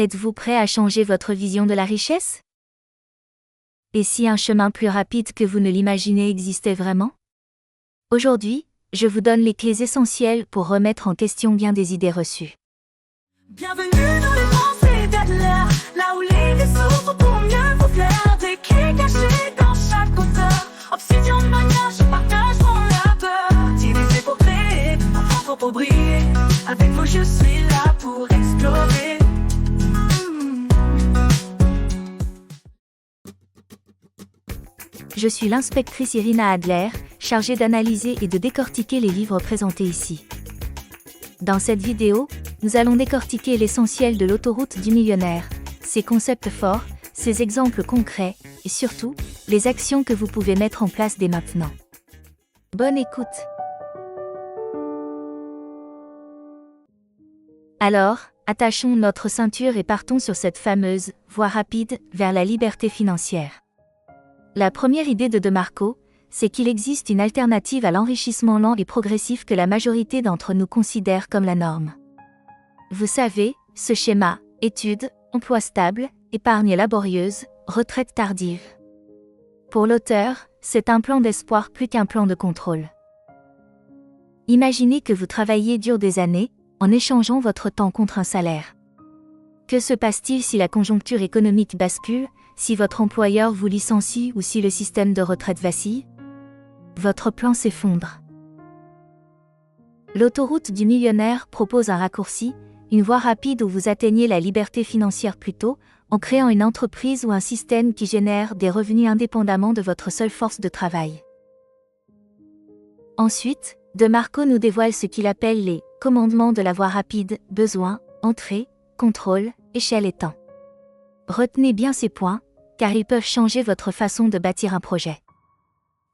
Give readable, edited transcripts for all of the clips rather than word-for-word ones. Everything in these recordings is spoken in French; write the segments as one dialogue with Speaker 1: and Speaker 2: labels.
Speaker 1: Êtes-vous prêt à changer votre vision de la richesse? Et si un chemin plus rapide que vous ne l'imaginez existait vraiment? Aujourd'hui, je vous donne les clés essentielles pour remettre en question bien des idées reçues.
Speaker 2: Bienvenue dans les pensées d'Adler, là où les vaisseaux sont pour mieux vous plaire. Des clés cachées dans chaque auteur. Obsidian de manière, je partage mon labeur. Divisé pour créer, un fort pour briller. Avec vous, je suis là pour explorer.
Speaker 1: Je suis l'inspectrice Irina Adler, chargée d'analyser et de décortiquer les livres présentés ici. Dans cette vidéo, nous allons décortiquer l'essentiel de l'autoroute du millionnaire, ses concepts forts, ses exemples concrets, et surtout, les actions que vous pouvez mettre en place dès maintenant. Bonne écoute! Alors, attachons notre ceinture et partons sur cette fameuse voie rapide vers la liberté financière. La première idée de DeMarco, c'est qu'il existe une alternative à l'enrichissement lent et progressif que la majorité d'entre nous considère comme la norme. Vous savez, ce schéma, études, emploi stable, épargne laborieuse, retraite tardive. Pour l'auteur, c'est un plan d'espoir plus qu'un plan de contrôle. Imaginez que vous travaillez dur des années, en échangeant votre temps contre un salaire. Que se passe-t-il si la conjoncture économique bascule, si votre employeur vous licencie ou si le système de retraite vacille? Votre plan s'effondre. L'autoroute du millionnaire propose un raccourci, une voie rapide où vous atteignez la liberté financière plus tôt, en créant une entreprise ou un système qui génère des revenus indépendamment de votre seule force de travail. Ensuite, DeMarco nous dévoile ce qu'il appelle les commandements de la voie rapide, besoin, entrée, contrôle, échelle et temps. Retenez bien ces points, car ils peuvent changer votre façon de bâtir un projet.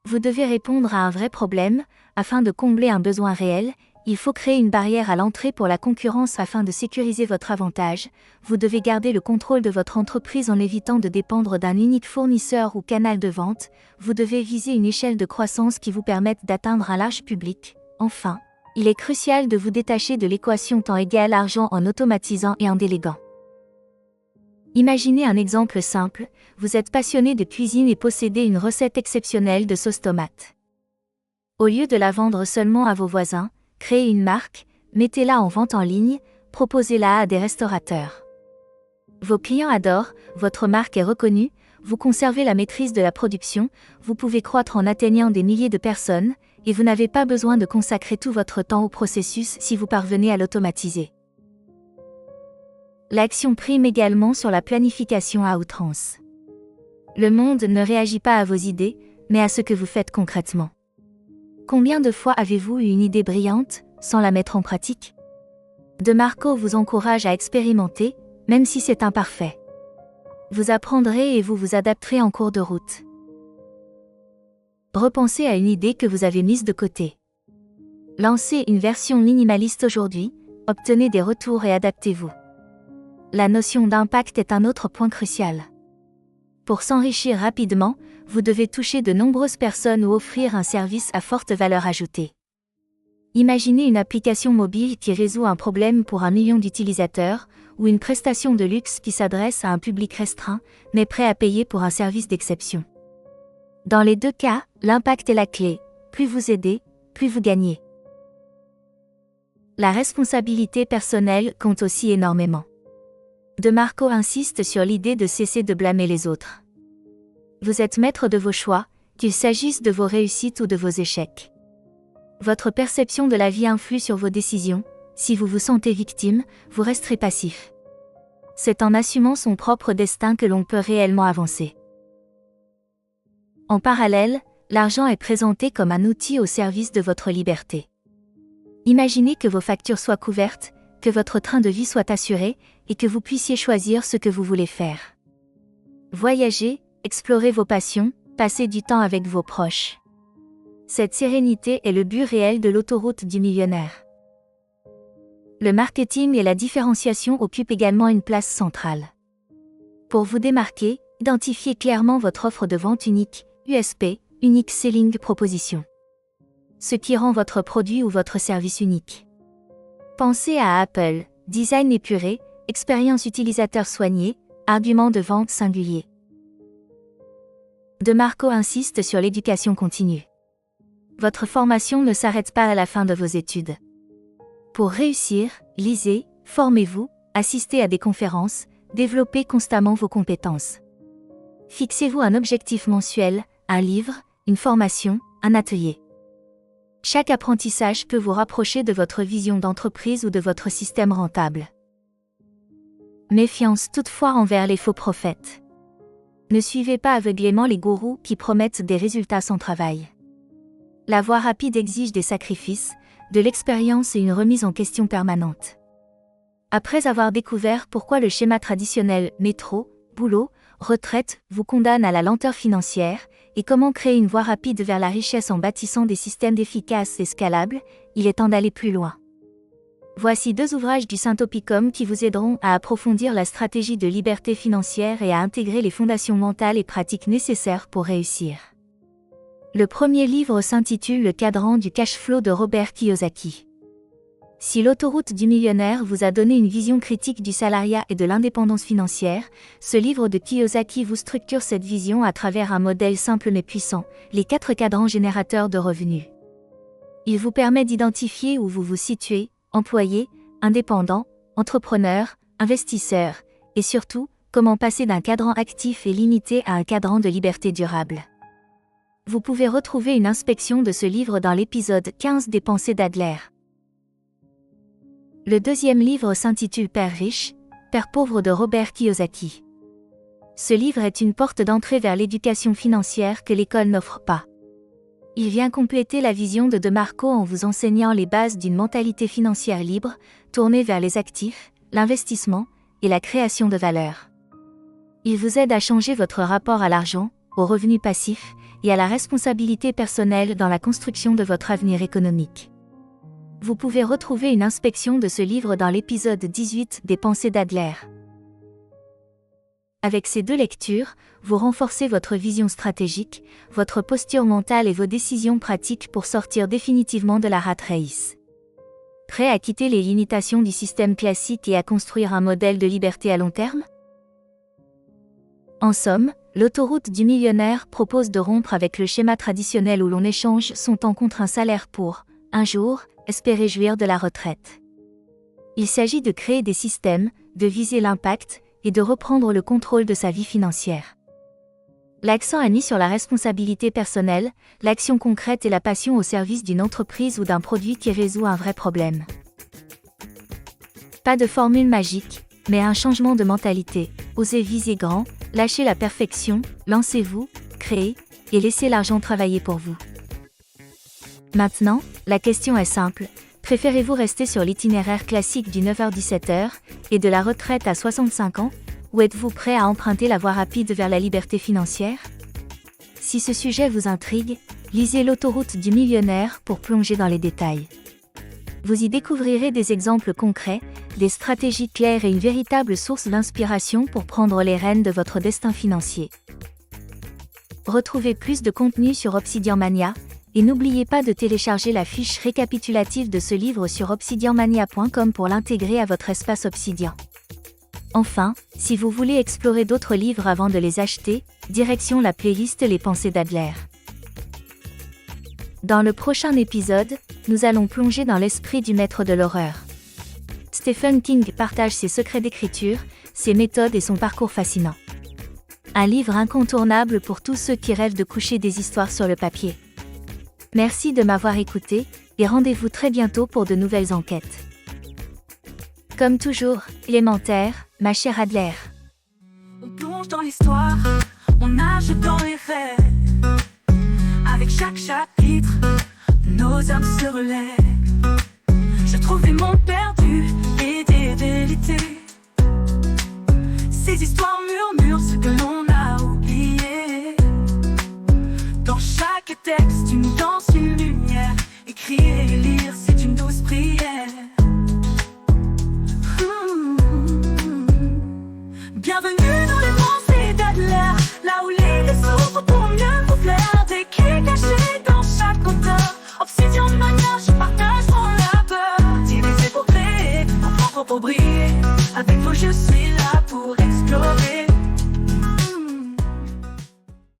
Speaker 1: Vous devez répondre à un vrai problème, afin de combler un besoin réel, il faut créer une barrière à l'entrée pour la concurrence afin de sécuriser votre avantage, vous devez garder le contrôle de votre entreprise en évitant de dépendre d'un unique fournisseur ou canal de vente, vous devez viser une échelle de croissance qui vous permette d'atteindre un large public. Enfin, il est crucial de vous détacher de l'équation temps égale argent en automatisant et en déléguant. Imaginez un exemple simple, vous êtes passionné de cuisine et possédez une recette exceptionnelle de sauce tomate. Au lieu de la vendre seulement à vos voisins, créez une marque, mettez-la en vente en ligne, proposez-la à des restaurateurs. Vos clients adorent, votre marque est reconnue, vous conservez la maîtrise de la production, vous pouvez croître en atteignant des milliers de personnes, et vous n'avez pas besoin de consacrer tout votre temps au processus si vous parvenez à l'automatiser. L'action prime également sur la planification à outrance. Le monde ne réagit pas à vos idées, mais à ce que vous faites concrètement. Combien de fois avez-vous eu une idée brillante, sans la mettre en pratique? DeMarco vous encourage à expérimenter, même si c'est imparfait. Vous apprendrez et vous vous adapterez en cours de route. Repensez à une idée que vous avez mise de côté. Lancez une version minimaliste aujourd'hui, obtenez des retours et adaptez-vous. La notion d'impact est un autre point crucial. Pour s'enrichir rapidement, vous devez toucher de nombreuses personnes ou offrir un service à forte valeur ajoutée. Imaginez une application mobile qui résout un problème pour 1 million d'utilisateurs, ou une prestation de luxe qui s'adresse à un public restreint, mais prêt à payer pour un service d'exception. Dans les deux cas, l'impact est la clé. Plus vous aidez, plus vous gagnez. La responsabilité personnelle compte aussi énormément. DeMarco insiste sur l'idée de cesser de blâmer les autres. Vous êtes maître de vos choix, qu'il s'agisse de vos réussites ou de vos échecs. Votre perception de la vie influe sur vos décisions, si vous vous sentez victime, vous resterez passif. C'est en assumant son propre destin que l'on peut réellement avancer. En parallèle, l'argent est présenté comme un outil au service de votre liberté. Imaginez que vos factures soient couvertes, que votre train de vie soit assuré, et que vous puissiez choisir ce que vous voulez faire. Voyager, explorer vos passions, passer du temps avec vos proches. Cette sérénité est le but réel de l'autoroute du millionnaire. Le marketing et la différenciation occupent également une place centrale. Pour vous démarquer, identifiez clairement votre offre de vente unique, USP, Unique Selling Proposition. Ce qui rend votre produit ou votre service unique. Pensez à Apple, design épuré, expérience utilisateur soignée, argument de vente singulier. DeMarco insiste sur l'éducation continue. Votre formation ne s'arrête pas à la fin de vos études. Pour réussir, lisez, formez-vous, assistez à des conférences, développez constamment vos compétences. Fixez-vous un objectif mensuel, un livre, une formation, un atelier. Chaque apprentissage peut vous rapprocher de votre vision d'entreprise ou de votre système rentable. Méfiance toutefois envers les faux prophètes. Ne suivez pas aveuglément les gourous qui promettent des résultats sans travail. La voie rapide exige des sacrifices, de l'expérience et une remise en question permanente. Après avoir découvert pourquoi le schéma traditionnel métro, boulot, retraite vous condamne à la lenteur financière et comment créer une voie rapide vers la richesse en bâtissant des systèmes efficaces et scalables, il est temps d'aller plus loin. Voici 2 ouvrages du Syntopicum qui vous aideront à approfondir la stratégie de liberté financière et à intégrer les fondations mentales et pratiques nécessaires pour réussir. Le premier livre s'intitule Le cadran du cash flow de Robert Kiyosaki. Si l'autoroute du millionnaire vous a donné une vision critique du salariat et de l'indépendance financière, ce livre de Kiyosaki vous structure cette vision à travers un modèle simple mais puissant, les 4 cadrans générateurs de revenus. Il vous permet d'identifier où vous vous situez, employé, indépendant, entrepreneur, investisseur, et surtout, comment passer d'un cadran actif et limité à un cadran de liberté durable. Vous pouvez retrouver une inspection de ce livre dans l'épisode 15 des Pensées d'Adler. Le deuxième livre s'intitule Père riche, Père pauvre de Robert Kiyosaki. Ce livre est une porte d'entrée vers l'éducation financière que l'école n'offre pas. Il vient compléter la vision de DeMarco en vous enseignant les bases d'une mentalité financière libre, tournée vers les actifs, l'investissement et la création de valeur. Il vous aide à changer votre rapport à l'argent, aux revenus passifs et à la responsabilité personnelle dans la construction de votre avenir économique. Vous pouvez retrouver une inspection de ce livre dans l'épisode 18 des Pensées d'Adler. Avec ces 2 lectures, vous renforcez votre vision stratégique, votre posture mentale et vos décisions pratiques pour sortir définitivement de la rat race. Prêt à quitter les limitations du système classique et à construire un modèle de liberté à long terme ? En somme, l'autoroute du millionnaire propose de rompre avec le schéma traditionnel où l'on échange son temps contre un salaire pour, un jour, espérer jouir de la retraite. Il s'agit de créer des systèmes, de viser l'impact, et de reprendre le contrôle de sa vie financière. L'accent est mis sur la responsabilité personnelle, l'action concrète et la passion au service d'une entreprise ou d'un produit qui résout un vrai problème. Pas de formule magique, mais un changement de mentalité. Osez viser grand, lâchez la perfection, lancez-vous, créez, et laissez l'argent travailler pour vous. Maintenant, la question est simple. Préférez-vous rester sur l'itinéraire classique du 9h-17h et de la retraite à 65 ans, ou êtes-vous prêt à emprunter la voie rapide vers la liberté financière ? Si ce sujet vous intrigue, lisez L'autoroute du millionnaire pour plonger dans les détails. Vous y découvrirez des exemples concrets, des stratégies claires et une véritable source d'inspiration pour prendre les rênes de votre destin financier. Retrouvez plus de contenu sur Obsidian Mania, et n'oubliez pas de télécharger la fiche récapitulative de ce livre sur obsidianmania.com pour l'intégrer à votre espace Obsidian. Enfin, si vous voulez explorer d'autres livres avant de les acheter, direction la playlist Les Pensées d'Adler. Dans le prochain épisode, nous allons plonger dans l'esprit du maître de l'horreur. Stephen King partage ses secrets d'écriture, ses méthodes et son parcours fascinant. Un livre incontournable pour tous ceux qui rêvent de coucher des histoires sur le papier. Merci de m'avoir écouté, et rendez-vous très bientôt pour de nouvelles enquêtes. Comme toujours, élémentaire, ma chère Adler.
Speaker 2: On plonge dans l'histoire, on nage dans les faits. Avec chaque chapitre, nos âmes se relèvent. Je trouve des mondes perdus et des vérités. Ces histoires murmurent ce que l'on a oublié. Dans chaque texte, une danse, une lumière. Écrire et lire, c'est une douce prière. Bienvenue dans les Pensées d'Adler, là où les s'ouvrent pour mieux vous plaire. Des clés cachées dans chaque auteur. Obsidian Mania, je partage mon labeur. Divisé pour créer, en propre pour briller. Avec vos je suis